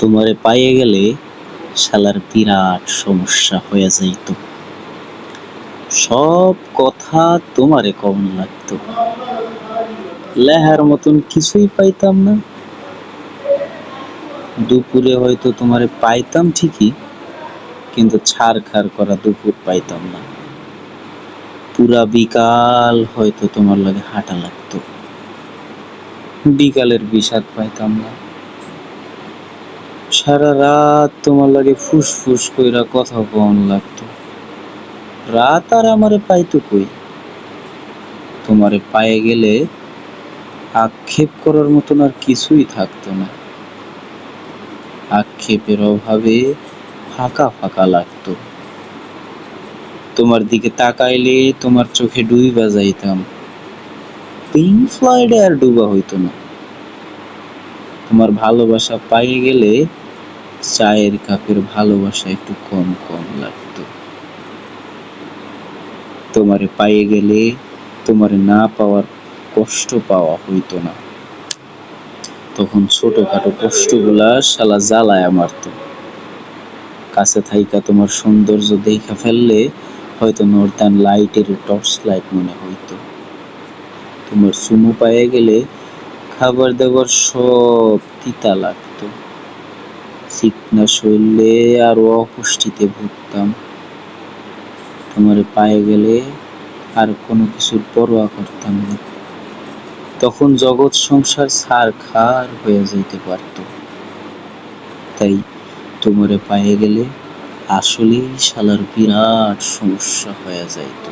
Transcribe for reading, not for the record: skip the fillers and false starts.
তোমারে পাইয়ে গেলে শালার বিরাট সমস্যা হয়ে যাইত। সব কথা তোমারে কম লাগতো, লেহার মতন কিছুই পাইতাম না। দুপুরে হয়তো তোমারে পাইতাম ঠিকই, কিন্তু ছাড়খাড় করা দুপুর পাইতাম না। পুরা বিকাল হয়তো তোমার লাগে হাঁটা লাগতো, বিকালের বিষাদ পাইতাম না। সারা রাত তোমার লাগে ফুসফুস কইরা কথা কন লাগতো, রাত আর আমারে পাইতো কই। তোমারে পায়ে গেলে আক্ষেপ করার মতন আর কিছুই থাকতো না। আক্ষেপের অভাবে ফাঁকা ফাঁকা লাগতো। তোমার দিকে তাকাইলে তোমার চোখে ডুইবা যাইতাম, পিঙ্ক ফ্লয়েডে আর ডুবা হইতো না। তোমার ভালোবাসা পাইয়ে গেলে চায়ের কাপের ভালোবাসা একটু কম কম লাগতো। তোমারে পাইয়ে গেলে তোমারে না পাওয়ার কষ্ট পাওয়া হইতো না। তখন ছোটখাটো কষ্টগুলা শালা জ্বালায়া মারতো। কাছে থাইকা তোমার সৌন্দর্য দেখা ফেললে হয়তো নর্দার্ন লাইটের টর্চ লাইট মনে হইতো। তোমার চুমু পাইয়ে গেলে খাবার দাবার সব তিতা লাগতো। চিকনা শরীরে আরো অপুষ্টিতে ভুগতাম। তোমারে পায়ে গেলে আর কোনো কিছুর পরোয়া করতাম না। তখন জগৎ সংসার ছারখার হয়ে যাইতে পারতো। তাই তোমারে পায়ে গেলে আসলেই শালার বিরাট সমস্যা হয়ে যাইতো।